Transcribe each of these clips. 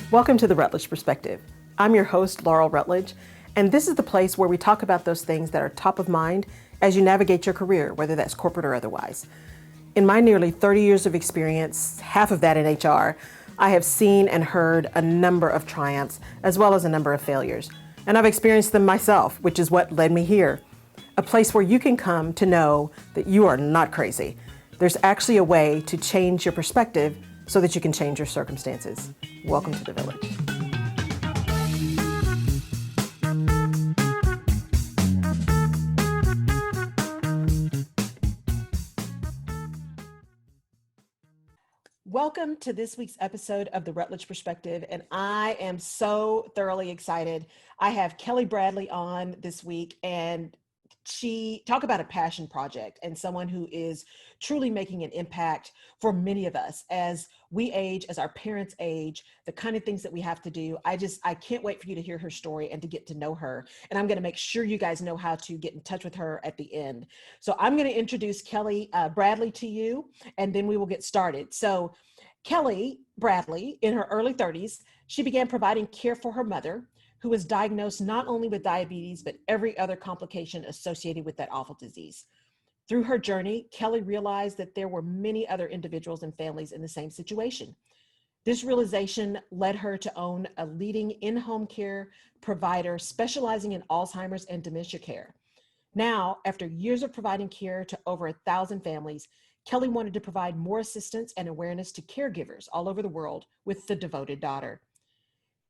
Welcome to the Rutledge Perspective. I'm your host, Laurel Rutledge, and this is the place where we talk about those things that are top of mind as you navigate your career, whether that's corporate or otherwise. In my nearly 30 years of experience, half of that in HR, I have seen and heard a number of triumphs as well as a number of failures. And I've experienced them myself, which is what led me here. A place where you can come to know that you are not crazy. There's actually a way to change your perspective so that you can change your circumstances. Welcome to the village. Welcome to this week's episode of the Rutledge Perspective, and I am so thoroughly excited. I have Kelli Bradley on this week, and she talk about a passion project and someone who is truly making an impact for many of us as we age, as our parents age, the kind of things that we have to do. I can't wait for you to hear her story and to get to know her. And I'm going to make sure you guys know how to get in touch with her at the end. So I'm going to introduce Kelli Bradley to you, and then we will get started. So Kelli Bradley, in her early 30s, she began providing care for her mother, who was diagnosed not only with diabetes, but every other complication associated with that awful disease. Through her journey, Kelli realized that there were many other individuals and families in the same situation. This realization led her to own a leading in-home care provider specializing in Alzheimer's and dementia care. Now, after years of providing care to over 1,000 families, Kelli wanted to provide more assistance and awareness to caregivers all over the world with the devoted daughter.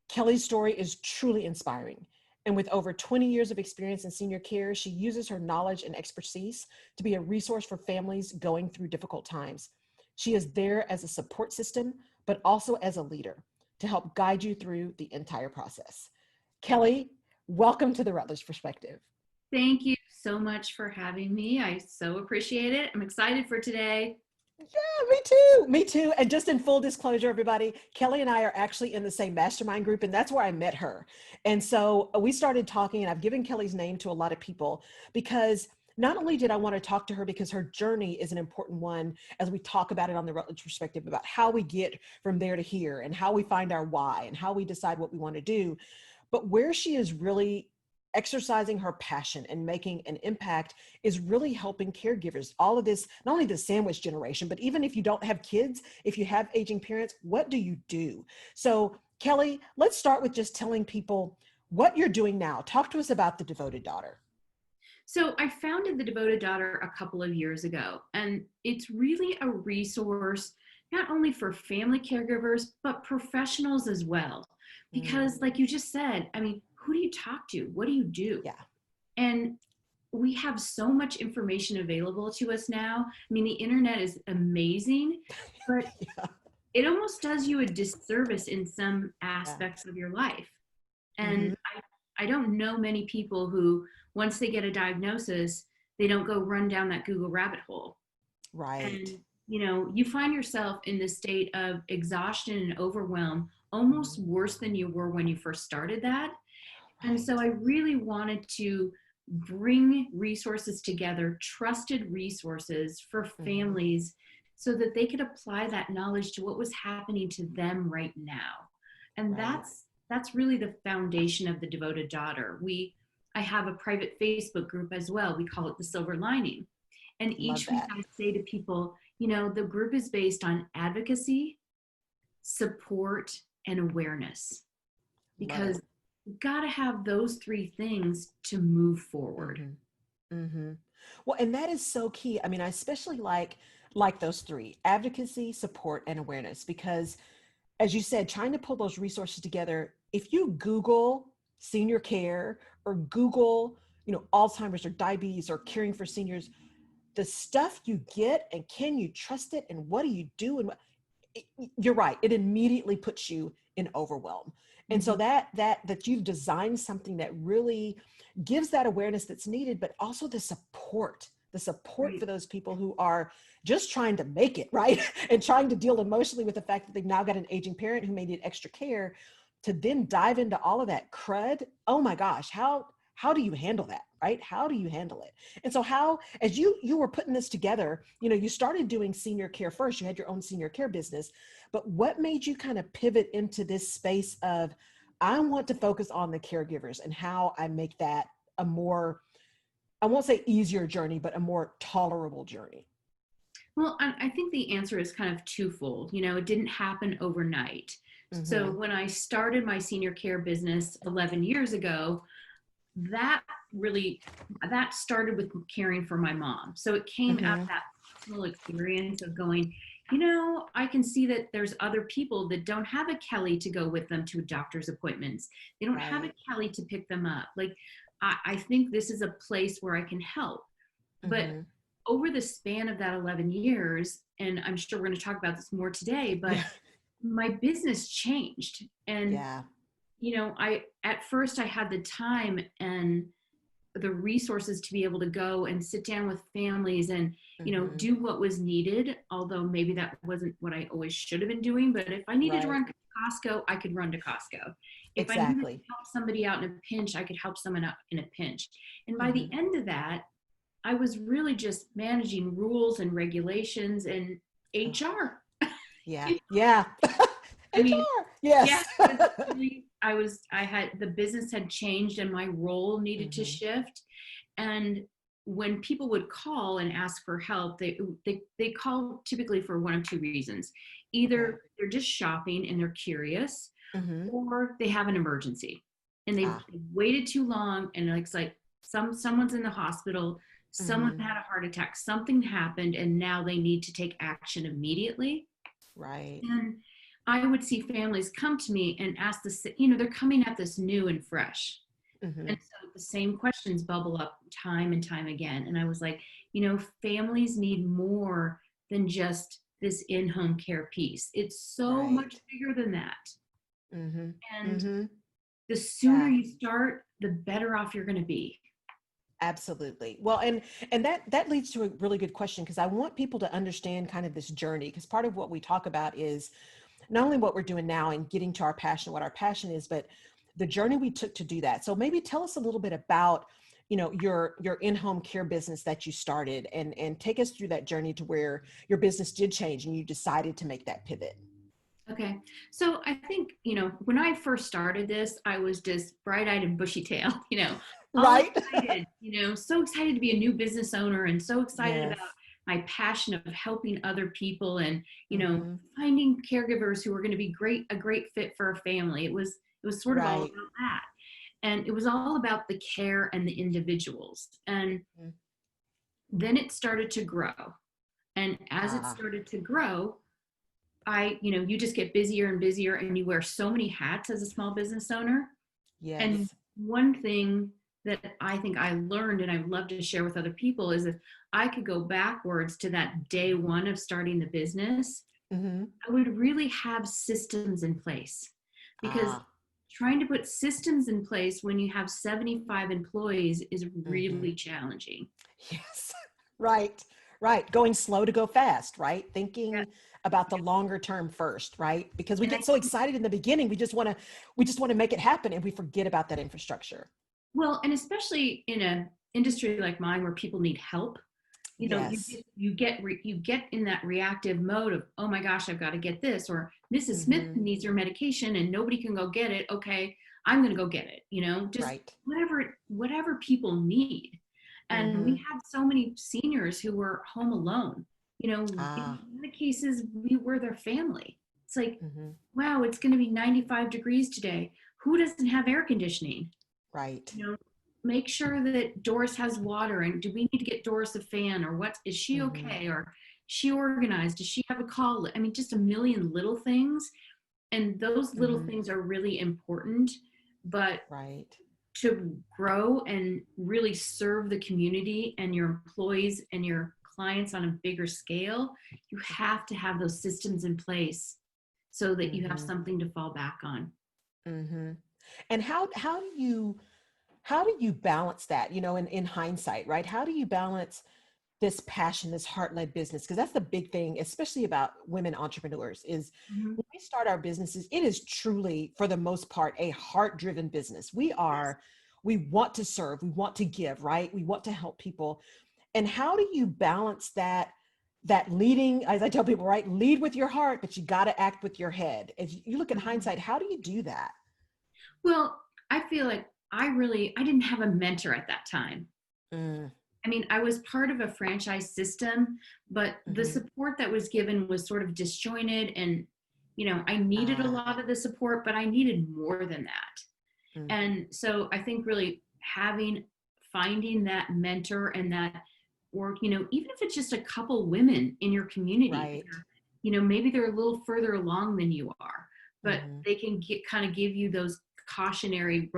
Kelli's story is truly inspiring. And with over 20 years of experience in senior care, she uses her knowledge and expertise to be a resource for families going through difficult times. She is there as a support system, but also as a leader to help guide you through the entire process. Kelli, welcome to the Rutledge Perspective. Thank you so much for having me. I so appreciate it. I'm excited for today. Yeah, me too. And just in full disclosure, everybody, Kelli and I are actually in the same mastermind group, and that's where I met her. And so we started talking, and I've given Kelli's name to a lot of people because not only did I want to talk to her because her journey is an important one as we talk about it on the Rutledge Perspective about how we get from there to here and how we find our why and how we decide what we want to do, but where she is really exercising her passion and making an impact is really helping caregivers. All of this, not only the sandwich generation, but even if you don't have kids, if you have aging parents, what do you do? So Kelli, let's start with just telling people what you're doing now. Talk to us about the Devoted Daughter. So I founded the Devoted Daughter a couple of years ago, and it's really a resource not only for family caregivers, but professionals as well. Because like you just said, I mean, who do you talk to? What do you do? Yeah. And we have so much information available to us now. I mean, the internet is amazing, but it almost does you a disservice in some aspects of your life. And I don't know many people who, once they get a diagnosis, they don't go run down that Google rabbit hole. Right. And, you know, you find yourself in this state of exhaustion and overwhelm, almost worse than you were when you first started that. And so I really wanted to bring resources together, trusted resources for families so that they could apply that knowledge to what was happening to them right now. And that's really the foundation of the Devoted Daughter. I have a private Facebook group as well. We call it the Silver Lining. And each week I say to people, you know, the group is based on advocacy, support, and awareness. Because you've got to have those three things to move forward. Well, and that is so key. I mean, I especially like those three: advocacy, support, and awareness, because as you said, trying to pull those resources together, if you Google senior care or Google, you know, Alzheimer's or diabetes or caring for seniors, the stuff you get and can you trust it and what do you do? And you're right. It immediately puts you in overwhelm. And so that you've designed something that really gives that awareness that's needed, but also the support for those people who are just trying to make it, right? And trying to deal emotionally with the fact that they've now got an aging parent who may need extra care, to then dive into all of that crud. Oh my gosh, how how do you handle that, right? How do you handle it? And so how, as you were putting this together, you know, you started doing senior care first, you had your own senior care business, but what made you kind of pivot into this space of, I want to focus on the caregivers and how I make that a more, I won't say easier journey, but a more tolerable journey? Well, I think the answer is kind of twofold. You know, it didn't happen overnight. So Mm-hmm. when I started my senior care business 11 years ago, that really, that started with caring for my mom. So it came out Mm-hmm. of that personal experience of going, you know, I can see that there's other people that don't have a Kelly to go with them to doctor's appointments. They don't have a Right. Kelly to pick them up. Like, I think this is a place where I can help. But Mm-hmm. over the span of that 11 years, and I'm sure we're going to talk about this more today, but Yeah. my business changed. And, Yeah. you know, at first I had the time and the resources to be able to go and sit down with families and, you know, Mm-hmm. do what was needed, although maybe that wasn't what I always should have been doing. But if I needed to Right. run to Costco, I could run to Costco. If I needed to Exactly. help somebody out in a pinch, I could help someone out in a pinch. And by the Mm-hmm. end of that, I was really just managing rules and regulations and Oh, HR. yeah. Yeah. I mean, HR. yeah, Yes. it was really, I had, the business had changed and my role needed to Mm-hmm. shift. And when people would call and ask for help, they call typically for one of two reasons. Okay. Either they're just shopping and they're curious, Mm-hmm. or they have an emergency and they've Ah. waited too long, and it's like someone's in the hospital, someone Mm-hmm. had a heart attack, something happened, and now they need to take action immediately. Right. And I would see families come to me and ask this, you know, they're coming at this new and fresh. Mm-hmm. And so the same questions bubble up time and time again. And I was like, you know, families need more than just this in-home care piece. It's so much Right. bigger than that. Mm-hmm. And Mm-hmm. the sooner Yeah. you start, the better off you're going to be. Absolutely. Well, and that leads to a really good question, because I want people to understand kind of this journey, because part of what we talk about is not only what we're doing now and getting to our passion, what our passion is, but the journey we took to do that. So maybe tell us a little bit about, you know, your in-home care business that you started, and take us through that journey to where your business did change and you decided to make that pivot. Okay. So I think, you know, when I first started this, I was just bright eyed and bushy tailed, you know, all Right? excited, you know, so excited to be a new business owner and so excited Yes. about my passion of helping other people and, you know, Mm-hmm. finding caregivers who were going to be a great fit for a family. It was sort of all Right. about that. And it was all about the care and the individuals. And Mhm. then it started to grow. And as it Ah, started to grow, you know, you just get busier and busier and you wear so many hats as a small business owner. And yes. one thing that I think I learned and I would love to share with other people is if I could go backwards to that day one of starting the business, Mm-hmm. I would really have systems in place, because Ah. trying to put systems in place when you have 75 employees is Mm-hmm. really challenging. Yes. Right. Right. Going slow to go fast, right? Yeah. Thinking about the longer term first, right? Because we And I get so excited in the beginning, we just want to make it happen, and we forget about that infrastructure. Well, and especially in an industry like mine where people need help, you know, Yes. you get in that reactive mode of, oh my gosh, I've got to get this, or Mrs. Smith Mm-hmm. needs her medication and nobody can go get it. Okay, I'm going to go get it. You know, just Right. whatever people need. And we Mm-hmm. had so many seniors who were home alone. You know, in Ah. many cases, we were their family. It's like, Mm-hmm. wow, it's going to be 95 degrees today. Who doesn't have air conditioning? Right. You know, make sure that Doris has water, and do we need to get Doris a fan, or what, is she Mm-hmm. okay, or she organized, does she have a call? I mean, just a million little things, and those little Mm-hmm. things are really important. But Right. to grow and really serve the community and your employees and your clients on a bigger scale, you have to have those systems in place so that you have Mm-hmm. something to fall back on. Mm-hmm. And how do you balance that, you know, in hindsight, right? How do you balance this passion, this heart-led business? Because that's the big thing, especially about women entrepreneurs, is Mhm. when we start our businesses, it is truly, for the most part, a heart-driven business. We Yes. are we want to serve, we want to give, right? We want to help people. And how do you balance that leading, as I tell people, right? Lead with your heart, but you got to act with your head. If you look at hindsight, how do you do that? Well, I feel like I didn't have a mentor at that time. Mm, I mean, I was part of a franchise system, but the mm-hmm. support that was given was sort of disjointed, and I needed a lot of the support, but I needed more than that. Mm, And so I think really finding that mentor and that, or even if it's just a couple women in your community that right. are, maybe they're a little further along than you are, but Mm-hmm. they can kind of give you those cautionary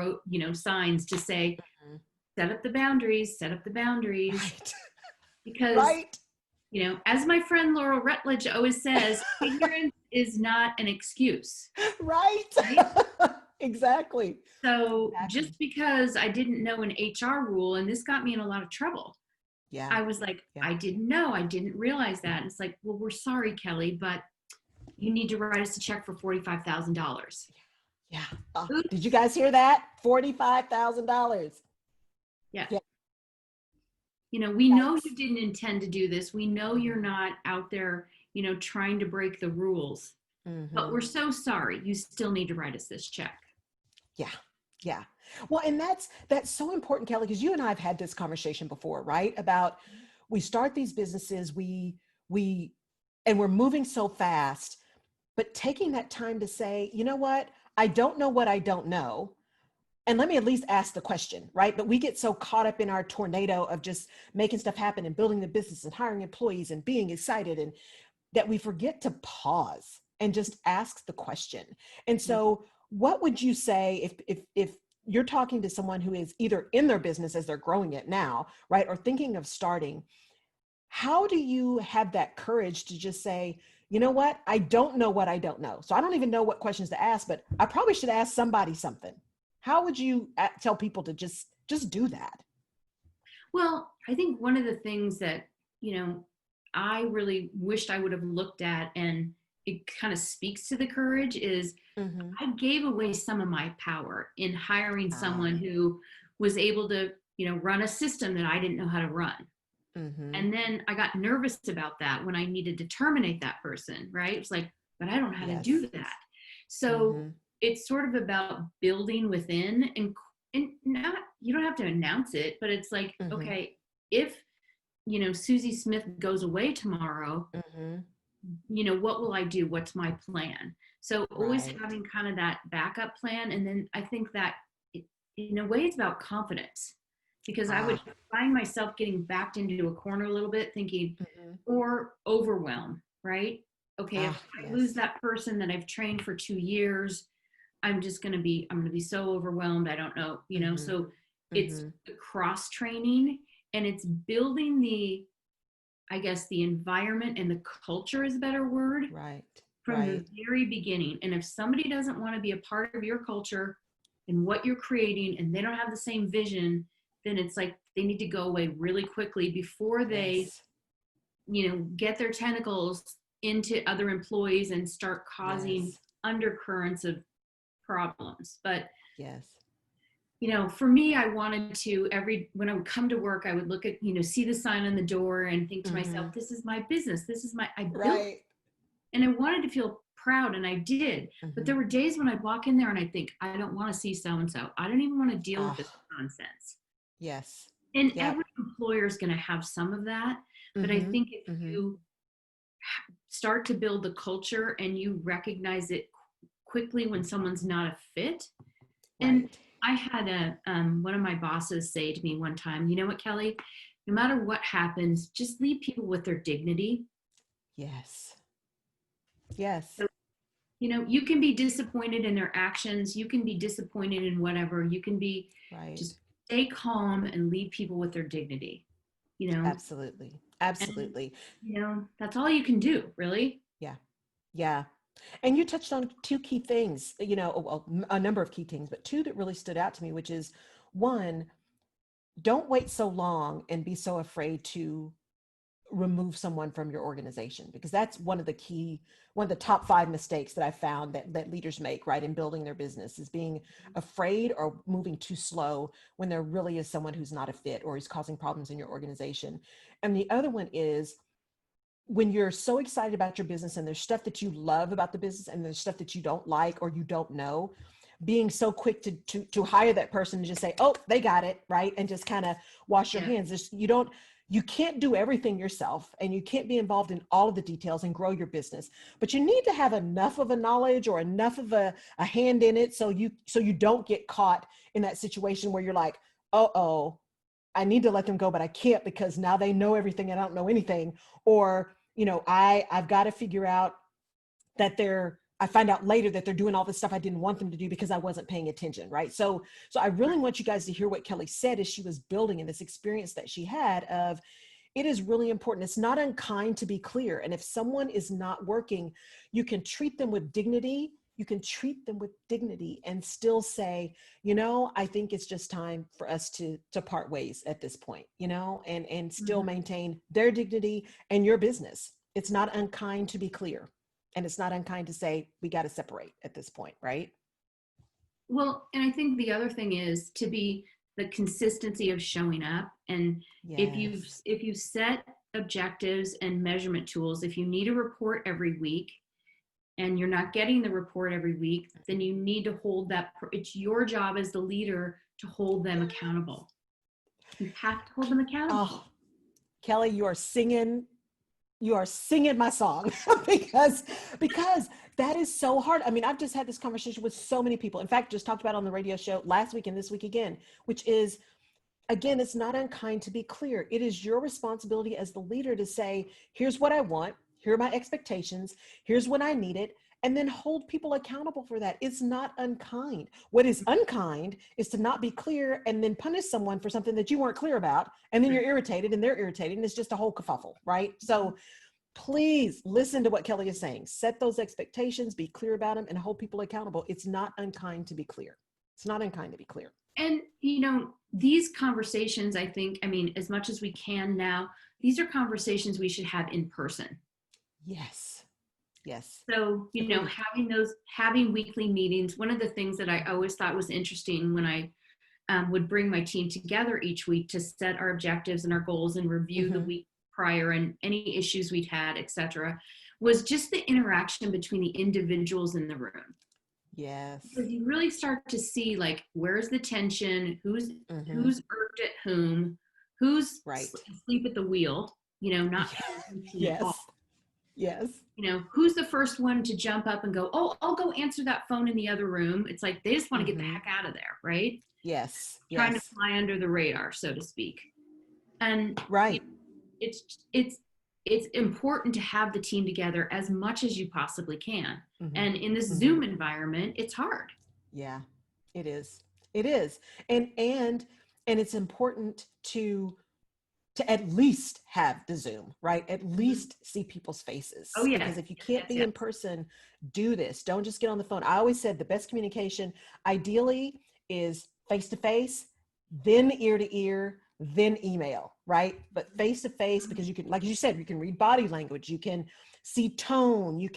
signs to say, Mm-hmm. set up the boundaries, Right. because Right. as my friend Laurel Rutledge always says, ignorance is not an excuse, Right. right? Exactly. So Exactly. just because I didn't know an HR rule, and this got me in a lot of trouble, Yeah. I was like, Yeah. I didn't know, I didn't realize that. And it's like, well, we're sorry, Kelly, but you need to write us a check for $45,000. Yeah. Did you Oops. guys hear that? $45,000. Yeah. Yeah. We know Yikes. you didn't intend to do this. We know you're not out there, trying to break the rules, but Mm-hmm. we're so sorry. You still need to write us this check. Yeah. Yeah. Well, and that's so important, Kelly, because you and I have had this conversation before, right? About we start these businesses, we and we're moving so fast, but taking that time to say, you know what? I don't know what I don't know. And let me at least ask the question, right? But we get so caught up in our tornado of just making stuff happen and building the business and hiring employees and being excited, and that we forget to pause and just ask the question. And so what would you say if you're talking to someone who is either in their business as they're growing it now, right, or thinking of starting? How do you have that courage to just say, you know what, I don't know what I don't know, so I don't even know what questions to ask, but I probably should ask somebody something? How would you tell people to just do that? Well, I think one of the things that, I really wished I would have looked at, and it kind of speaks to the courage, is Mm-hmm. I gave away some of my power in hiring someone Ah, who was able to, run a system that I didn't know how to run. mm-hmm. And then I got nervous about that when I needed to terminate that person, right? It's like, but I don't know how to Yes. do that. So Mm-hmm. it's sort of about building within, and not, you don't have to announce it, but it's like, Mm-hmm. okay, if Susie Smith goes away tomorrow, Mm-hmm. what will I do? What's my plan? So always Right. having kind of that backup plan. And then I think that in a way it's about confidence, because I would Ah. find myself getting backed into a corner a little bit thinking, Mm-hmm. or overwhelm, right? Okay, if Ah, I lose yes. that person that I've trained for 2 years, I'm going to be so overwhelmed. I don't know, Mm-hmm. so it's Mm-hmm. the cross training, and it's building I guess the environment and the culture is a better word, Right. from the Right. very beginning. And if somebody doesn't want to be a part of your culture and what you're creating, and they don't have the same vision, then it's like they need to go away really quickly before they, Yes. get their tentacles into other employees and start causing Yes. undercurrents of problems. But Yes. for me, I wanted to, when I would come to work, I would look at, see the sign on the door and think to myself, Mm-hmm. this is my business. I built, Right. and I wanted to feel proud, and I did. But Mm-hmm. there were days when I'd walk in there and I'd think, I don't want to see so-and-so. I don't even want to deal with Ah, this nonsense. yes. And Yep. every employer is going to have some of that. But I Mm-hmm. think if Mm-hmm. you start to build the culture and you recognize it quickly when someone's not a fit. And Right. I had one of my bosses say to me one time, you know what, Kelly, no matter what happens, just leave people with their dignity. Yes. Yes. So, you can be disappointed in their actions. You can be disappointed in whatever. You can be, Right. just stay calm and leave people with their dignity, you know, Absolutely. and, Absolutely. that's all you can do, really. Yeah. Yeah. And you touched on two key things, well, a number of key things, but two that really stood out to me, which is one, don't wait so long and be so afraid to remove someone from your organization, because that's one of the top 5 mistakes that I found that leaders make, right, in building their business, is being afraid or moving too slow when there really is someone who's not a fit or is causing problems in your organization. And the other one is when you're so excited about your business and there's stuff that you love about the business and there's stuff that you don't like or you don't know, being so quick to hire that person and just say, oh, they got it, right, and just kind of wash your hands. You can't do everything yourself, and you can't be involved in all of the details and grow your business, but you need to have enough of a knowledge or enough of a hand in it so you don't get caught in that situation where you're like, oh, I need to let them go, but I can't because now they know everything and I don't know anything. Or, I've got to figure out that I find out later that they're doing all this stuff I didn't want them to do because I wasn't paying attention, right? So I really want you guys to hear what Kelli said as she was building, and this experience that she had of, it is really important. It's not unkind to be clear. And if someone is not working, you can treat them with dignity. You can treat them with dignity and still say, I think it's just time for us to part ways at this point, and still maintain their dignity and your business. It's not unkind to be clear. And it's not unkind to say, we got to separate at this point, right? Well, and I think the other thing is to be the consistency of showing up. And Yes. if you set objectives and measurement tools, if you need a report every week and you're not getting the report every week, then you need to hold that. It's your job as the leader to hold them accountable. You have to hold them accountable. Oh, Kelli, you are singing my song because that is so hard. I mean, I've just had this conversation with so many people. In fact, just talked about it on the radio show last week and this week again, which is, again, it's not unkind to be clear. It is your responsibility as the leader to say, here's what I want. Here are my expectations. Here's when I need it. And then hold people accountable for that. It's not unkind. What is unkind is to not be clear and then punish someone for something that you weren't clear about. And then you're irritated and they're irritated and it's just a whole kerfuffle, right? So please listen to what Kelli is saying. Set those expectations, be clear about them, and hold people accountable. It's not unkind to be clear. It's not unkind to be clear. And, these conversations, I think, as much as we can now, these are conversations we should have in person. Yes. Yes. So, having weekly meetings, one of the things that I always thought was interesting when I would bring my team together each week to set our objectives and our goals and review the week prior and any issues we'd had, et cetera, was just the interaction between the individuals in the room. Yes. Because you really start to see, like, where's the tension, who's irked at whom, who's asleep at the wheel, not yes. Yes. Who's the first one to jump up and go, oh, I'll go answer that phone in the other room. It's like, they just want to get the heck out of there. Right. Yes. Trying to fly under the radar, so to speak. And right. It's important to have the team together as much as you possibly can. And in this Zoom environment, it's hard. Yeah, it is. It is. And it's important to at least have the Zoom, right? At least see people's faces. Oh, yeah. Because if you can't be in person, do this. Don't just get on the phone. I always said the best communication ideally is face-to-face, then ear-to-ear, then email, right? But face-to-face, because you can, like you said, you can read body language, you can see tone, you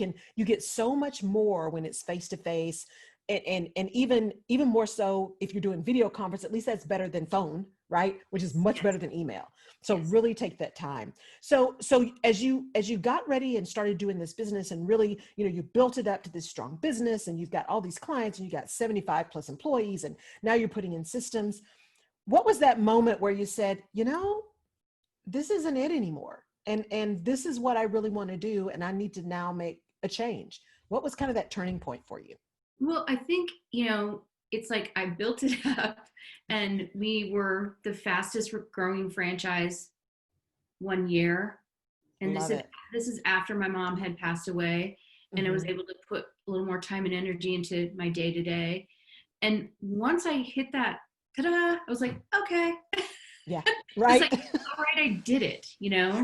get so much more when it's face-to-face. And even more so if you're doing video conference, at least that's better than phone, right? Which is much better than email. So really take that time. So as you got ready and started doing this business and really, you built it up to this strong business and you've got all these clients and you got 75 plus employees and now you're putting in systems. What was that moment where you said, this isn't it anymore? And this is what I really want to do. And I need to now make a change. What was kind of that turning point for you? Well, I think, it's like I built it up and we were the fastest growing franchise one year. And this is after my mom had passed away and I was able to put a little more time and energy into my day to day. And once I hit that, ta-da, I was like, okay. Yeah. Right. It's like, all right, I did it,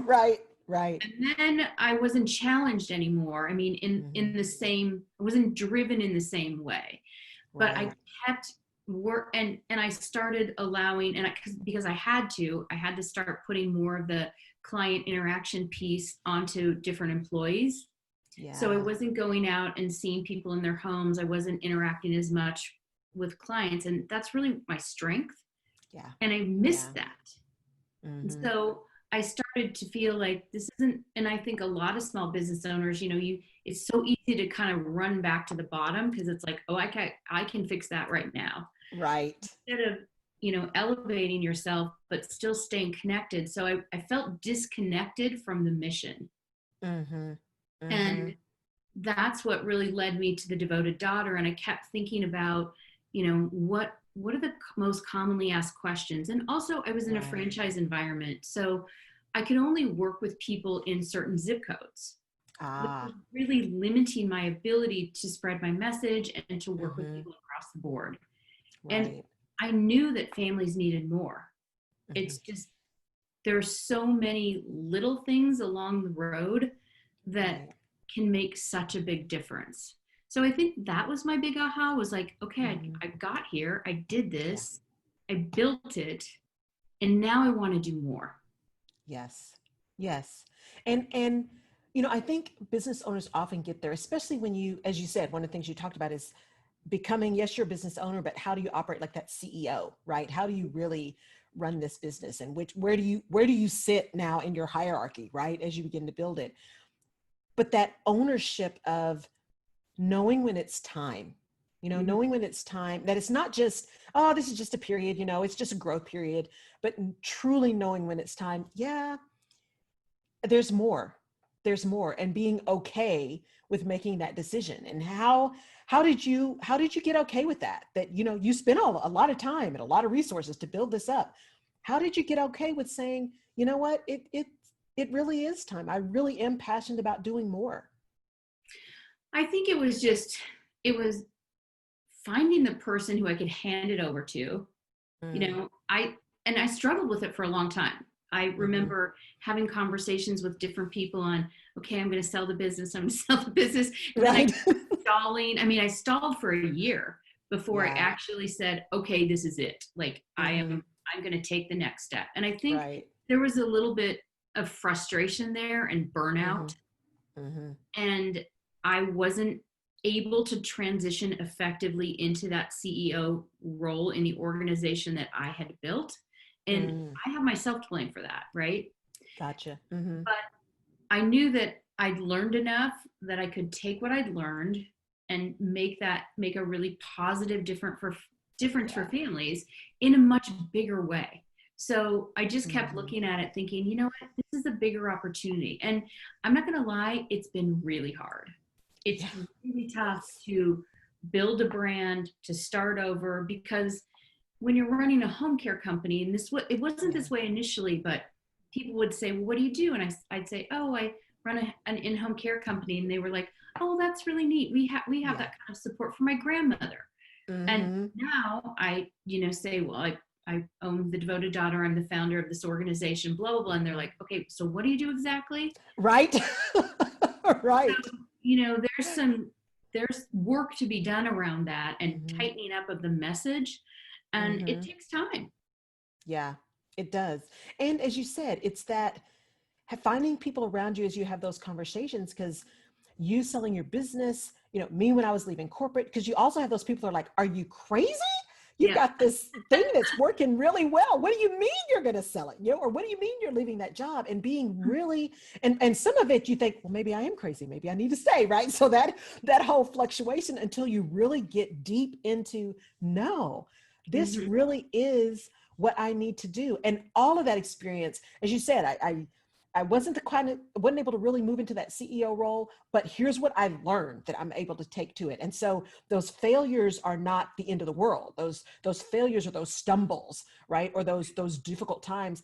Right. Right. And then I wasn't challenged anymore. in the same, I wasn't driven in the same way. But I kept work, and I started allowing, and because I had to start putting more of the client interaction piece onto different employees. So I Yeah. wasn't going out and seeing people in their homes. I wasn't interacting as much with clients, and that's really my strength. Yeah. And I missed Yeah. that. And Mm-hmm. so I started to feel like this isn't, and I think a lot of small business owners, it's so easy to kind of run back to the bottom because it's like, oh, I can fix that right now. Right. Instead of, elevating yourself, but still staying connected. So I felt disconnected from the mission. Mm-hmm. Mm-hmm. And that's what really led me to the devoted daughter. And I kept thinking about, what are the most commonly asked questions? And also I was in a Right. franchise environment. So I could only work with people in certain zip codes, which was Ah. really limiting my ability to spread my message and to work with Mm-hmm. people across the board. And Right. I knew that families needed more. Mm-hmm. It's just, there's so many little things along the road that Right. can make such a big difference. So I think that was my big aha, was like, okay, Mm-hmm. I got here, I did Yeah. this, I built it, and now I want to do more. Yes. Yes. And I think business owners often get there, especially when you, as you said, one of the things you talked about is becoming, yes, you're a business owner, but how do you operate like that CEO, right? How do you really run this business, and where do you sit now in your hierarchy, right? As you begin to build it. But that ownership of knowing when it's time, Mhm. knowing when it's time, that it's not just, oh, this is just a period, it's just a growth period, but truly knowing when it's time. Yeah, there's more. There's more, and being okay with making that decision. And how did you get okay with that? That you spent a lot of time and a lot of resources to build this up. How did you get okay with saying, you know what, it really is time. I really am passionate about doing more. I think it was finding the person who I could hand it over to. Mm, I struggled with it for a long time. I mm-hmm. remember having conversations with different people on, okay, I'm going to sell the business, I'm going to sell the business. And then I Right. stalling. I mean, I stalled for a year before I Yeah. actually said, okay, this is it. Like Mm-hmm. I'm going to take the next step. And I think Right. there was a little bit of frustration there and Mm-hmm. burnout. Mm-hmm. And I wasn't able to transition effectively into that CEO role in the organization that I had built. And Mm, I have myself to blame for that, right? gotcha. Mm-hmm. But I knew that I'd learned enough that I could take what I'd learned and make a really positive difference for Yeah. families in a much bigger way. So I just kept Mm-hmm. looking at it thinking, you know what, this is a bigger opportunity. And I'm not going to lie, it's been really hard. It's Yeah. really tough Yes. to build a brand, to start over, because when you're running a home care company, and it wasn't Yeah. this way initially, but people would say, well, what do you do? And I'd say, oh, I run an in-home care company. And they were like, oh, that's really neat. We have Yeah. that kind of support for my grandmother. And Mm-hmm. now I, say, well, I own the devoted daughter. I'm the founder of this organization, blah, blah, blah. And they're like, okay, so what do you do exactly? Right. So, Right. there's work to be done around that and Mm-hmm. tightening up of the message. And it Mm-hmm. takes time. Yeah, it does. And as you said, it's that finding people around you as you have those conversations, because you selling your business, me when I was leaving corporate, because you also have those people who are like, are you crazy? You've Yeah. got this thing that's working really well. What do you mean you're going to sell it? Or what do you mean you're leaving that job? And being really, and some of it you think, well, maybe I am crazy. Maybe I need to stay, right? So that whole fluctuation until you really get deep into, no, this Mhm. really is what I need to do. And all of that experience, as you said, I wasn't able to really move into that CEO role, but here's what I learned that I'm able to take to it. And so those failures are not the end of the world. Those failures or those stumbles, right? Or those difficult times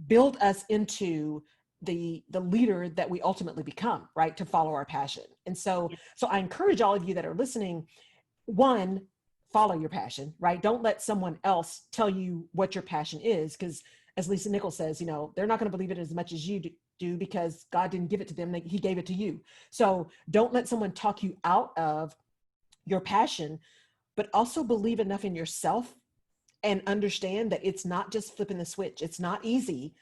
build us into the leader that we ultimately become, right? To follow our passion. And so I encourage all of you that are listening, one, follow your passion, right? Don't let someone else tell you what your passion is, because as Lisa Nichols says, they're not going to believe it as much as you do, because God didn't give it to them. He gave it to you. So don't let someone talk you out of your passion. but also believe enough in yourself and understand that it's not just flipping the switch. It's not easy,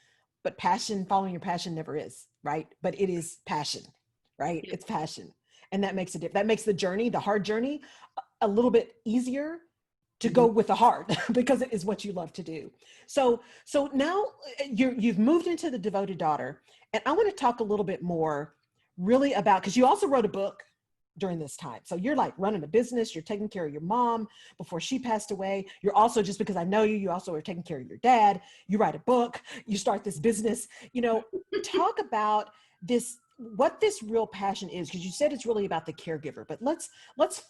but passion, following your passion never is, right? But it is passion, right? It's passion. And that makes a difference. That makes the journey, the hard journey, a little bit easier to go with the hard because it is what you love to do. So now you've moved into the devoted daughter, and I want to talk a little bit more really about, because you also wrote a book during this time. So you're like running a business, you're taking care of your mom before she passed away. You're also, just because I know you, you also are taking care of your dad. You write a book, you start this business, talk about this, what this real passion is, because you said it's really about the caregiver, but let's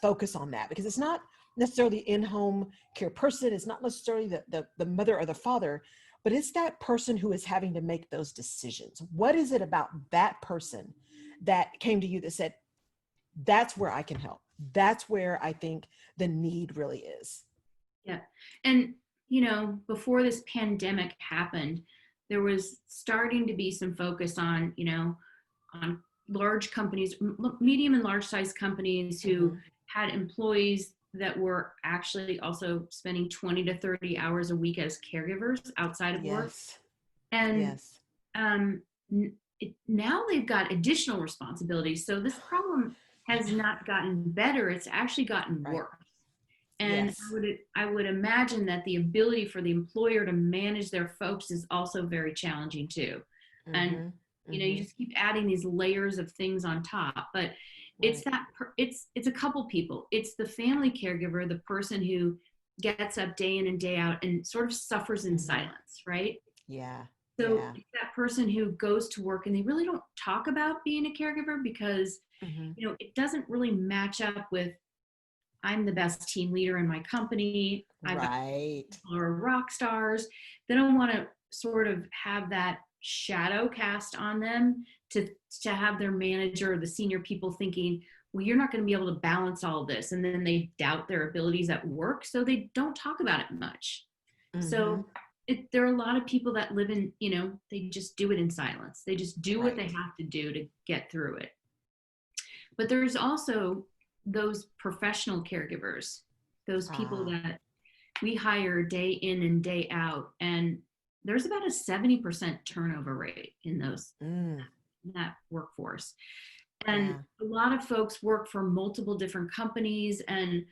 focus on that, because it's not necessarily in-home care person. It's not necessarily the mother or the father, but it's that person who is having to make those decisions. What is it about that person that came to you that said, that's where I can help? That's where I think the need really is. Yeah. And, before this pandemic happened, there was starting to be some focus on, on large companies, medium and large size companies who had employees that were actually also spending 20 to 30 hours a week as caregivers outside of work. And now they've got additional responsibilities. So this problem has not gotten better. It's actually gotten worse. And I would imagine that the ability for the employer to manage their folks is also very challenging too. And you just keep adding these layers of things on top. But it's it's a couple people. It's the family caregiver, the person who gets up day in and day out and sort of suffers in silence, right? So it's that person who goes to work and they really don't talk about being a caregiver because, it doesn't really match up with, I'm the best team leader in my company. I've got people who are rock stars. They don't want to sort of have that shadow cast on them to have their manager or the senior people thinking, well, you're not going to be able to balance all of this. And then they doubt their abilities at work. So they don't talk about it much. So there are a lot of people that live in, they just do it in silence. They just do what they have to do to get through it. But there's also those professional caregivers, those people that we hire day in and day out. And there's about a 70% turnover rate in that workforce. And a lot of folks work for multiple different companies. And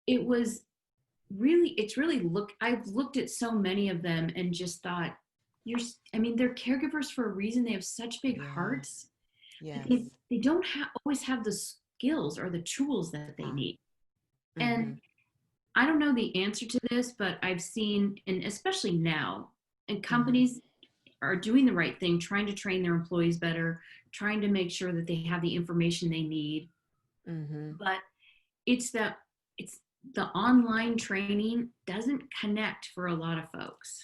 it's really I've looked at so many of them and just thought, they're caregivers for a reason. They have such big hearts. They don't always have the skills or the tools that they need. And I don't know the answer to this, but I've seen, and especially now, and companies are doing the right thing, trying to train their employees better, trying to make sure that they have the information they need. But it's the online training doesn't connect for a lot of folks.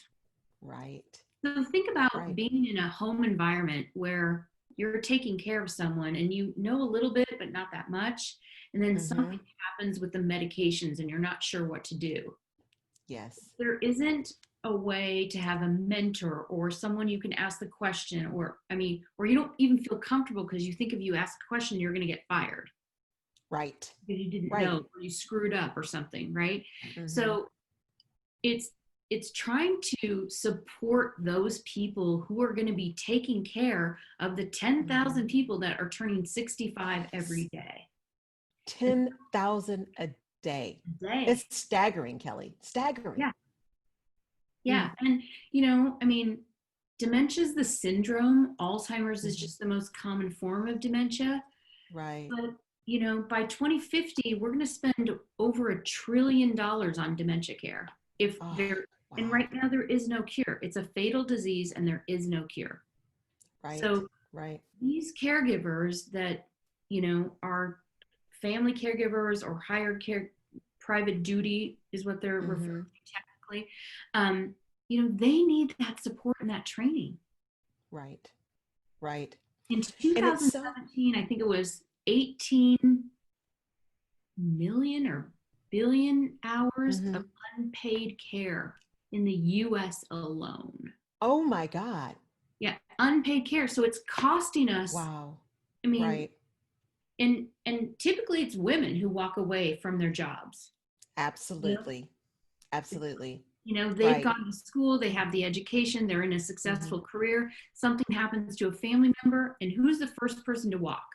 So think about being in a home environment where you're taking care of someone and you know a little bit, but not that much. And then something happens with the medications and you're not sure what to do. There isn't a way to have a mentor or someone you can ask the question, or you don't even feel comfortable because you think if you ask a question, you're going to get fired. Because you didn't know, or you screwed up or something, right? So it's trying to support those people who are going to be taking care of the 10,000 people that are turning 65 every day. 10,000 a day. It's staggering, Kelli. Staggering. Yeah. And, dementia is the syndrome. Alzheimer's is just the most common form of dementia. But, by 2050, we're going to spend over $1 trillion on dementia care. And right now there is no cure. It's a fatal disease and there is no cure. So these caregivers that, are family caregivers or hired care, private duty is what they're referring to technically. They need that support and that training. In 2017, I think it was 18 million or billion hours of unpaid care in the US alone. Oh my God. Yeah, unpaid care. So it's costing us. And typically it's women who walk away from their jobs. You know, Absolutely. Absolutely. they've Right. gone to school, they have the education, they're in a Hmm. successful career. Something happens to a family member, and who's the first person to walk?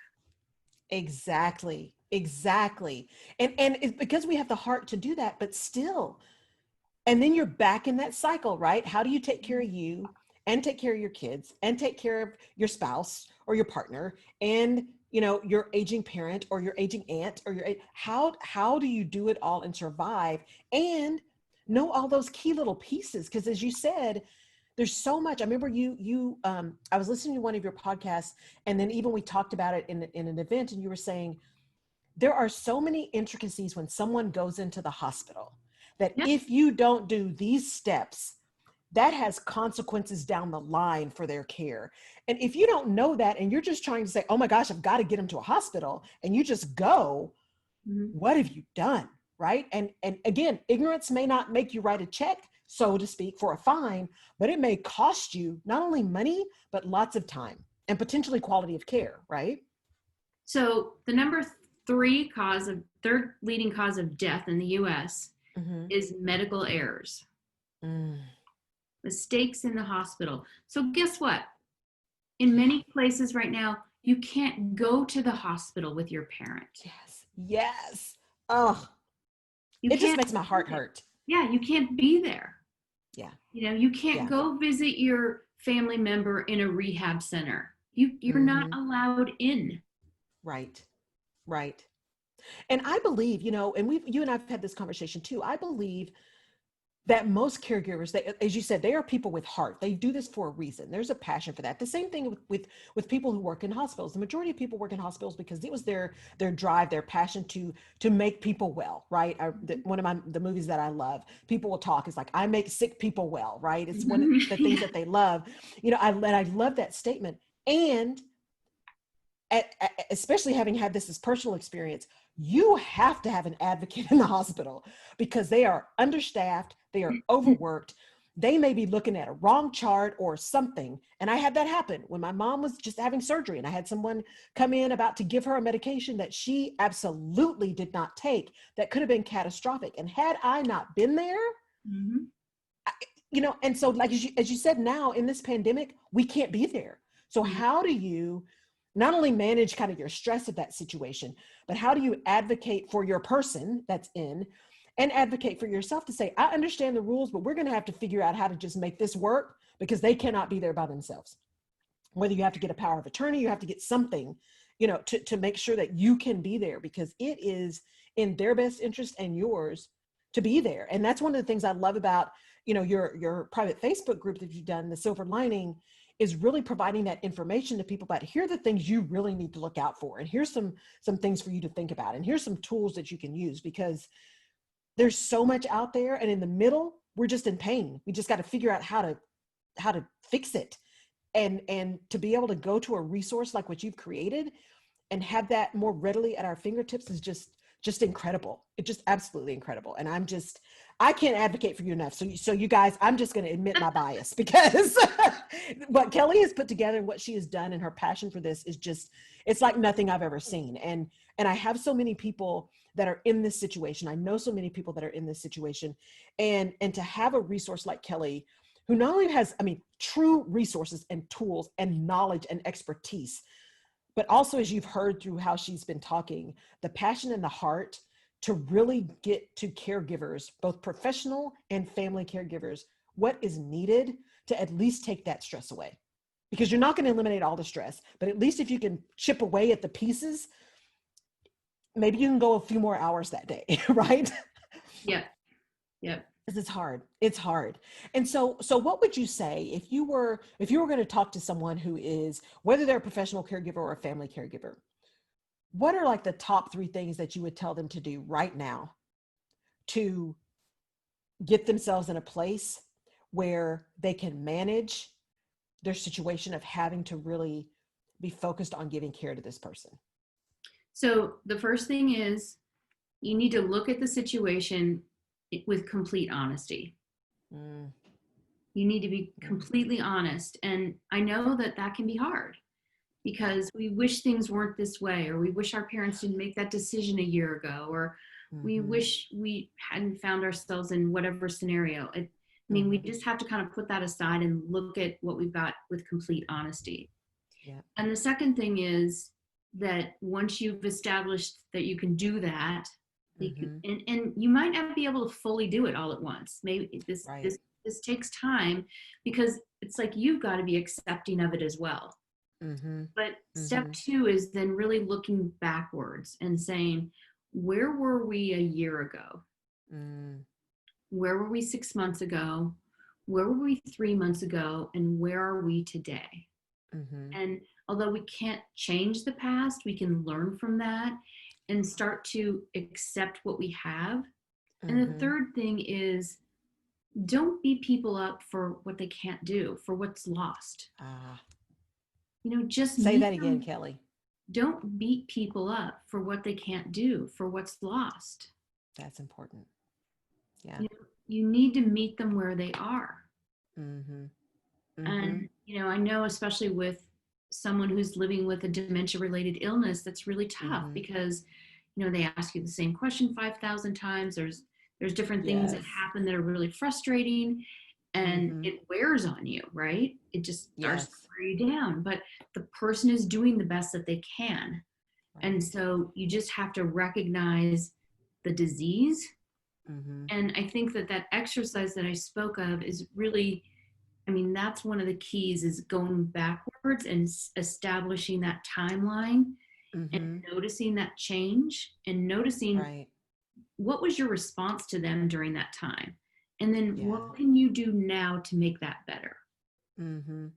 Exactly. Exactly. And it's because we have the heart to do that, but still, and then you're back in that cycle, right? How do you take care of you and take care of your kids and take care of your spouse or your partner and your aging parent or your aging aunt or how do you do it all and survive and know all those key little pieces? Because as you said, there's so much. I remember I was listening to one of your podcasts, and then even we talked about it in an event, and you were saying there are so many intricacies when someone goes into the hospital that Yeah. if you don't do these steps, that has consequences down the line for their care. And if you don't know that and you're just trying to say, oh my gosh, I've got to get them to a hospital, and you just go, Mhm. what have you done? Right. And again, ignorance may not make you write a check, so to speak, for a fine, but it may cost you not only money, but lots of time and potentially quality of care, right? So the number third leading cause of death in the US Mm-hmm. is medical errors, Mm, mistakes in the hospital. So guess what? In yeah. many places right now, you can't go to the hospital with your parent. Yes. Yes. Oh, You it just can't makes my be heart there. hurt. Yeah, you can't be there. Yeah. You can't Yeah. go visit your family member in a rehab center. You're not Mm-hmm. allowed in. Right. Right. And I believe, and you and I've had this conversation too. I believe that most caregivers, they, as you said, they are people with heart. They do this for a reason. There's a passion for that. The same thing with people who work in hospitals. The majority of people work in hospitals because it was their drive, their passion to make people well, right? One of the movies that I love, People Will Talk, is like, I make sick people well, right? It's one of the things Yeah. that they love. I love that statement. And especially having had this as personal experience, you have to have an advocate in the hospital because they are understaffed, they are overworked, they may be looking at a wrong chart or something. And I had that happen when my mom was just having surgery, and I had someone come in about to give her a medication that she absolutely did not take that could have been catastrophic. And had I not been there, Mhm. and so like as you said, now in this pandemic, we can't be there. So Mhm. how do you not only manage kind of your stress of that situation, but how do you advocate for your person that's in and advocate for yourself to say, I understand the rules, but we're going to have to figure out how to just make this work because they cannot be there by themselves. Whether you have to get a power of attorney, you have to get something, to make sure that you can be there because it is in their best interest and yours to be there. And that's one of the things I love about, your private Facebook group that you've done, the Silver Lining, is really providing that information to people about, here are the things you really need to look out for. And here's some things for you to think about. And here's some tools that you can use because there's so much out there. And in the middle, we're just in pain. We just got to figure out how to fix it. And to be able to go to a resource like what you've created and have that more readily at our fingertips is just incredible. It's just absolutely incredible. And I can't advocate for you enough. So you guys, I'm just going to admit my bias because what Kelli has put together and what she has done and her passion for this is just, it's like nothing I've ever seen. And I have so many people that are in this situation. I know so many people that are in this situation, and to have a resource like Kelli, who not only has, I mean, true resources and tools and knowledge and expertise, but also, as you've heard through how she's been talking, the passion and the heart to really get to caregivers, both professional and family caregivers, what is needed to at least take that stress away. Because you're not going to eliminate all the stress, but at least if you can chip away at the pieces, maybe you can go a few more hours that day, right? Yep. Yep. Because it's hard. It's hard. And so what would you say if you were going to talk to someone who is, whether they're a professional caregiver or a family caregiver, what are like the top three things that you would tell them to do right now to get themselves in a place where they can manage their situation of having to really be focused on giving care to this person? So the first thing is you need to look at the situation with complete honesty. Mm, You need to be mm, completely honest. And I know that that can be hard because we wish things weren't this way, or we wish our parents didn't make that decision a year ago, or We Mm-hmm. wish we hadn't found ourselves in whatever scenario. I mean, we Mm-hmm. just have to kind of put that aside and look at what we've got with complete honesty. Yeah. And the second thing is that once you've established that you can do that, Mm-hmm. and you might not be able to fully do it all at once. Maybe Right. this takes time, because it's like you've got to be accepting of it as well. Mm-hmm. But step Mm-hmm. two is then really looking backwards and saying, where were we a year ago? Mm. Where were we 6 months ago? Where were we 3 months ago? And where are we today? Mm-hmm. And although we can't change the past, we can learn from that and start to accept what we have. And the Mm-hmm. third thing is, don't beat people up for what they can't do, for what's lost. Ah, Just say meet that again, them. Kelli. Don't beat people up for what they can't do, for what's lost. That's important. Yeah. You need to meet them where they are. Mm-hmm. Mm-hmm. And, I know, especially with someone who's living with a dementia related illness, that's really tough Mm-hmm. because, they ask you the same question 5,000 times. There's different things that Yes. happen that are really frustrating, and Mm-hmm. it wears on you, right? It just starts to Yes. wear you down. But the person is doing the best that they can. And Right. so you just have to recognize the disease. Mm-hmm. And I think that exercise that I spoke of is really, I mean, that's one of the keys, is going backwards and establishing that timeline and Mm-hmm. noticing that change and noticing Right. what was your response to them during that time. And then Yeah. what can you do now to make that better? Mm-hmm.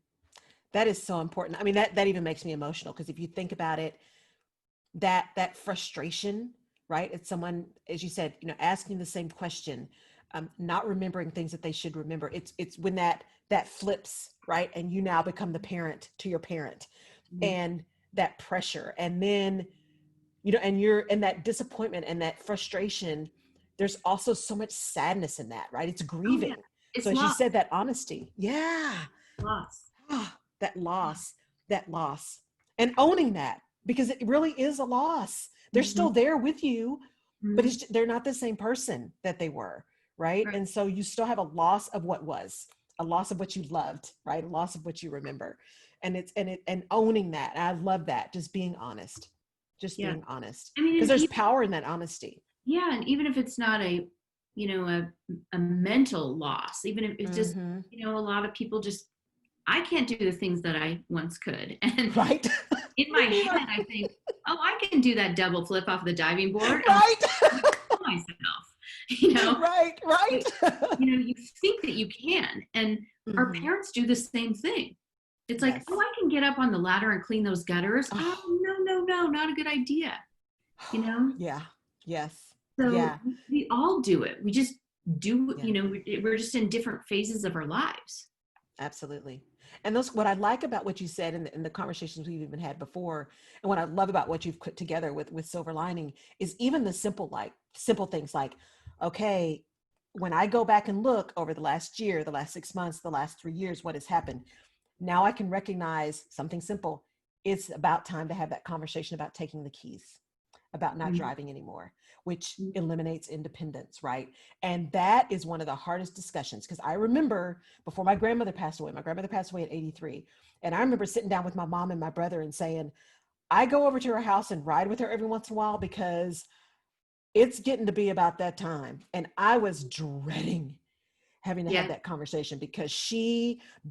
That is so important. I mean, that even makes me emotional because if you think about it, that frustration, right? It's someone, as you said, asking the same question, not remembering things that they should remember. It's when that flips, right? And you now become the parent to your parent, Mhm. and that pressure, and then and you're in that disappointment and that frustration. There's also so much sadness in that, right? It's Oh, yeah. grieving. So It's as you loss. said, that honesty, yeah. Loss. Ah, that loss, and owning that, because it really is a loss. They're Mhm. still there with you, but Mhm. they're not the same person that they were, right? Right. And so you still have a loss of what was, a loss of what you loved, right? A loss of what you remember. And owning that. And I love that. Just Yeah. being honest, I mean, because and there's even, power in that honesty. yeah, and even if it's not a mental loss, even if it's just, Mm-hmm. a lot of people just, I can't do the things that I once could. And Right. in my Me head, neither. I think, oh, I can do that double flip off the diving board. And Right. I kill myself, you know, Right. you, Right. you think that you can. And our Mm-hmm. parents do the same thing. It's like, oh, Yes. I can get up on the ladder and clean those gutters. Oh, Oh, no, no, no, not a good idea. You know? yeah. Yes. So Yeah. we all do it. We just do, Yeah. we're just in different phases of our lives. Absolutely. And what I like about what you said in the conversations we've even had before, and what I love about what you've put together with Silver Lining, is even the simple things like, okay, when I go back and look over the last year, the last 6 months, the last 3 years, what has happened, now I can recognize something simple. It's about time to have that conversation about taking the keys, about not Mhm. driving anymore, which eliminates independence, right? And that is one of the hardest discussions, because I remember before my grandmother passed away at 83. And I remember sitting down with my mom and my brother and saying, I go over to her house and ride with her every once in a while because it's getting to be about that time. And I was dreading having to have Yeah. that conversation because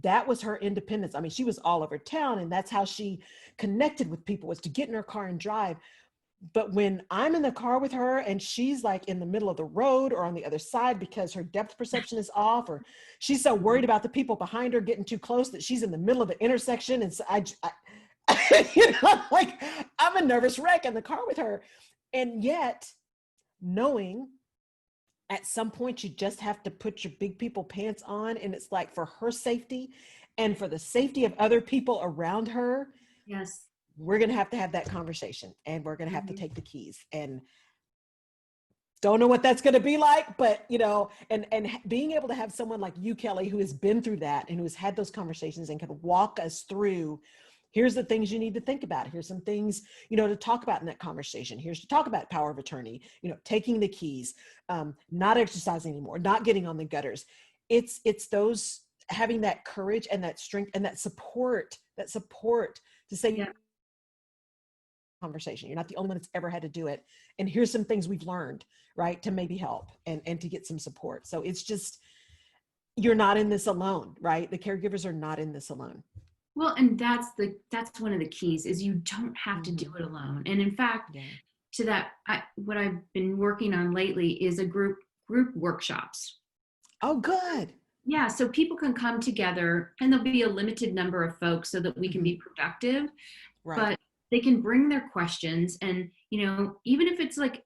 that was her independence. I mean, she was all over town, and that's how she connected with people, was to get in her car and drive. But when I'm in the car with her and she's like in the middle of the road or on the other side because her depth perception is off, or she's so worried about the people behind her getting too close that she's in the middle of the intersection. And so like, I'm a nervous wreck in the car with her. And yet, knowing at some point you just have to put your big people pants on, and it's like for her safety and for the safety of other people around her, Yes. we're going to have that conversation, and we're going to have to Mhm. take the keys. And don't know what that's going to be like, but and being able to have someone like you, Kelli, who has been through that and who has had those conversations and can walk us through Here's the things you need to think about. Here's some things, to talk about in that conversation. Here's to talk about power of attorney, taking the keys, not exercising anymore, not getting on the gutters. It's those, having that courage and that strength and that support to say, Yeah. conversation. You're not the only one that's ever had to do it. And here's some things we've learned, right? To maybe help and to get some support. So it's just, you're not in this alone, right? The caregivers are not in this alone. Well, and that's one of the keys, is you don't have to do it alone. And in fact, to that, what I've been working on lately is a group workshops. Oh, good. Yeah, so people can come together, and there'll be a limited number of folks so that we can be productive. Right. But they can bring their questions, and even if it's like,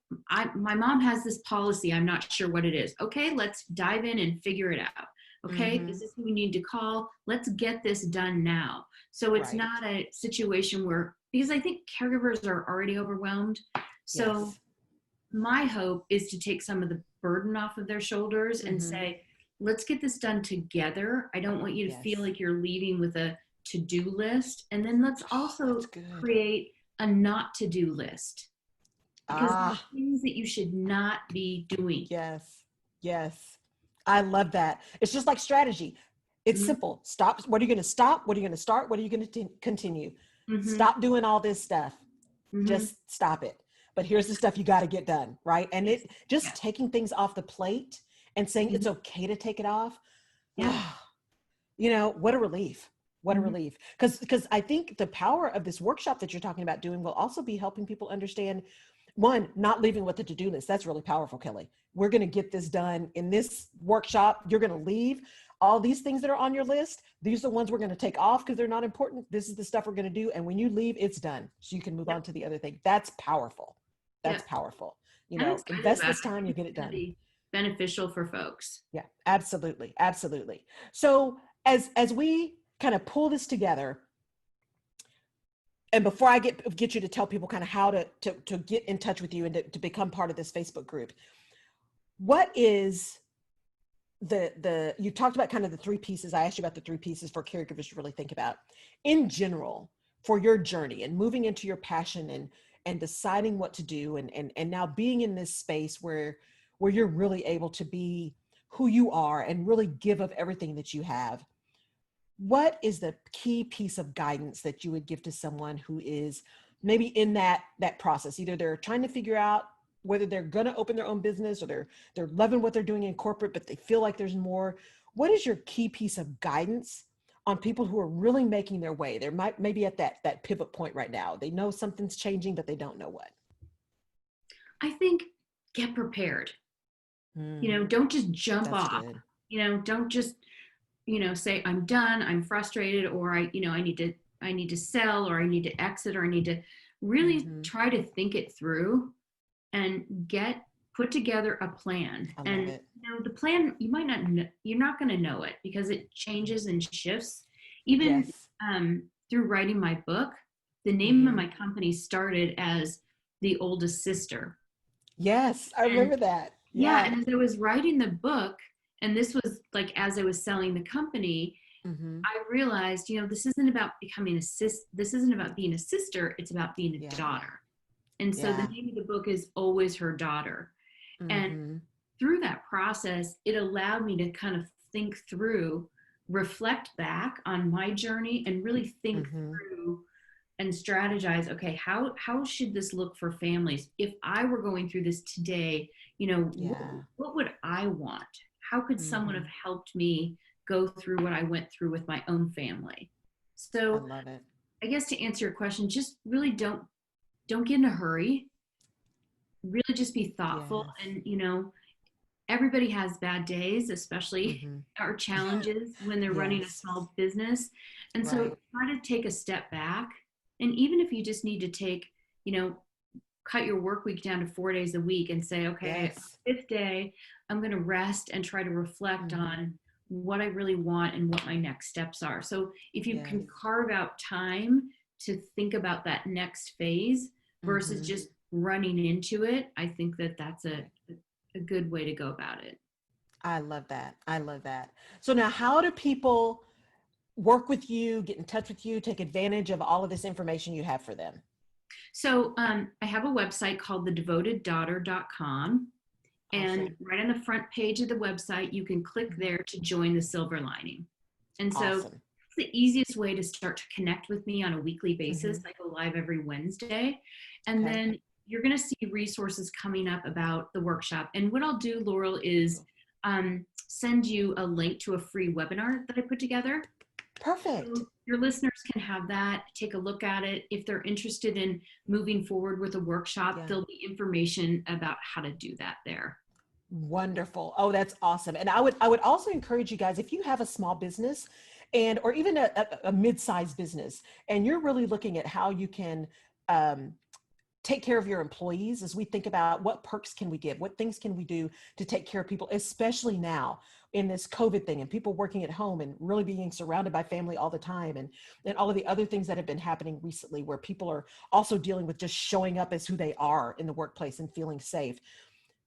my mom has this policy, I'm not sure what it is. Okay, let's dive in and figure it out. Okay, is this who we need to call? Let's get this done now. So it's not a situation where, because I think caregivers are already overwhelmed. So my hope is to take some of the burden off of their shoulders and say, let's get this done together. I don't want you to feel like you're leaving with a to-do list. And then let's also create a not to-do list. Because there are things that you should not be doing. Yes. I love that. It's just like strategy. It's simple. Stop. What are you going to stop? What are you going to start? What are you going to continue? Stop doing all this stuff. Just stop it. But here's the stuff you got to get done, right? And it just taking things off the plate and saying it's okay to take it off. What a relief. What a relief. Because I think the power of this workshop that you're talking about doing will also be helping people understand, one, not leaving with a to-do list. That's really powerful, Kelli. We're going to get this done in this workshop. You're going to leave all these things that are on your list. These are the ones we're going to take off because they're not important. This is the stuff we're going to do. And when you leave, it's done. So you can move on to the other thing. That's powerful. That's powerful. Invest this time, you get it done. Beneficial for folks. Yeah, absolutely. Absolutely. So as we kind of pull this together, and before I get you to tell people kind of how to get in touch with you and to become part of this Facebook group, what is you talked about kind of the three pieces. I asked you about the three pieces for caregivers to really think about in general for your journey and moving into your passion and deciding what to do and now being in this space where you're really able to be who you are and really give of everything that you have. What is the key piece of guidance that you would give to someone who is maybe in that process? Either they're trying to figure out whether they're going to open their own business or they're loving what they're doing in corporate, but they feel like there's more. What is your key piece of guidance on people who are really making their way? They're maybe at that pivot point right now. They know something's changing, but they don't know what. I think get prepared. Don't just jump off. Good. Don't just say I'm done, I'm frustrated, or I need to sell, or I need to exit, or I need to really try to think it through and put together a plan. And the plan, you're not going to know it because it changes and shifts. Even through writing my book, the name of my company started as The Oldest Sister. Yes, I remember that. Yeah, and as I was writing the book, and this was like as I was selling the company, I realized, this isn't about becoming this isn't about being a sister, it's about being a daughter. And so the name of the book is Always Her Daughter. And through that process, it allowed me to kind of think through, reflect back on my journey and really think through and strategize, okay, how should this look for families? If I were going through this today, what would I want? How could someone have helped me go through what I went through with my own family? So I love it. I guess to answer your question, just really don't get in a hurry. Really just be thoughtful. And, everybody has bad days, especially our challenges when they're running a small business. And so try to take a step back. And even if you just need to take, cut your work week down to 4 days a week and say, okay, fifth day, I'm going to rest and try to reflect on what I really want and what my next steps are. So if you can carve out time to think about that next phase versus just running into it, I think that's a good way to go about it. I love that. I love that. So now how do people work with you, get in touch with you, take advantage of all of this information you have for them? So I have a website called thedevotedDaughter.com. And Awesome. right on the front page of the website, you can click there to join the Silver Lining. And so Awesome. it's the easiest way to start to connect with me on a weekly basis. Mm-hmm. I go live every Wednesday. And Okay. then you're going to see resources coming up about the workshop. And what I'll do, Laurel, is send you a link to a free webinar that I put together. Perfect. So your listeners can have that, take a look at it. If they're interested in moving forward with a workshop, Yeah. there'll be information about how to do that there. Wonderful. Oh, that's awesome. And I would also encourage you guys, if you have a small business and, or even a mid-sized business, and you're really looking at how you can take care of your employees, as we think about what perks can we give, what things can we do to take care of people, especially now in this COVID thing and people working at home and really being surrounded by family all the time, and all of the other things that have been happening recently where people are also dealing with just showing up as who they are in the workplace and feeling safe.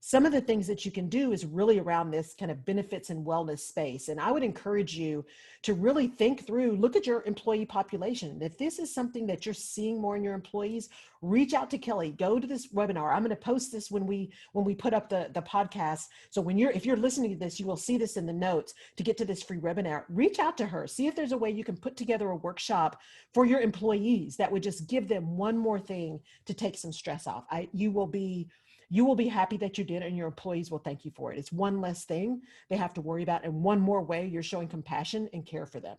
Some of the things that you can do is really around this kind of benefits and wellness space. And I would encourage you to really think through, look at your employee population. If this is something that you're seeing more in your employees, reach out to Kelli, go to this webinar. I'm going to post this when we put up the podcast. So if you're listening to this, you will see this in the notes to get to this free webinar. Reach out to her, see if there's a way you can put together a workshop for your employees that would just give them one more thing to take some stress off. You will be happy that you did, and your employees will thank you for it. It's one less thing they have to worry about, and one more way you're showing compassion and care for them.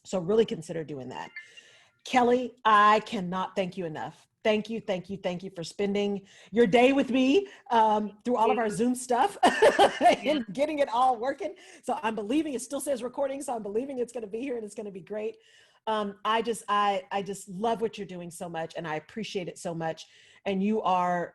So really consider doing that. Kelli, I cannot thank you enough. Thank you, thank you, thank you for spending your day with me through all of our Zoom stuff and getting it all working. So I'm believing it still says recording, so I'm believing it's going to be here and it's going to be great. I just love what you're doing so much, and I appreciate it so much. And you are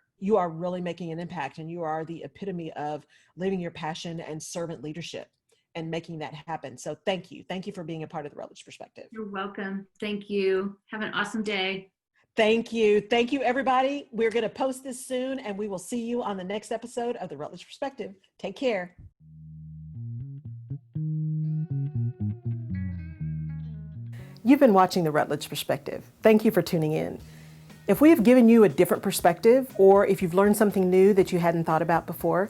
really making an impact, and you are the epitome of living your passion and servant leadership and making that happen. So thank you. Thank you for being a part of the Rutledge Perspective. You're welcome. Thank you. Have an awesome day. Thank you. Thank you, everybody. We're going to post this soon, and we will see you on the next episode of the Rutledge Perspective. Take care. You've been watching the Rutledge Perspective. Thank you for tuning in. If we have given you a different perspective, or if you've learned something new that you hadn't thought about before,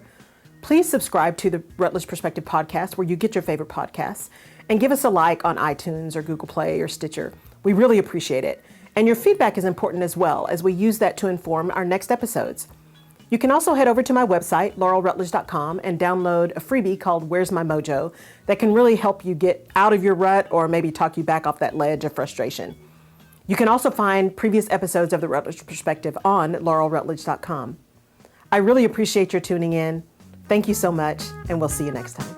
please subscribe to the Rutledge Perspective podcast where you get your favorite podcasts, and give us a like on iTunes or Google Play or Stitcher. We really appreciate it. And your feedback is important as well, as we use that to inform our next episodes. You can also head over to my website, laurelrutledge.com, and download a freebie called Where's My Mojo that can really help you get out of your rut, or maybe talk you back off that ledge of frustration. You can also find previous episodes of the Rutledge Perspective on laurelrutledge.com. I really appreciate your tuning in. Thank you so much, and we'll see you next time.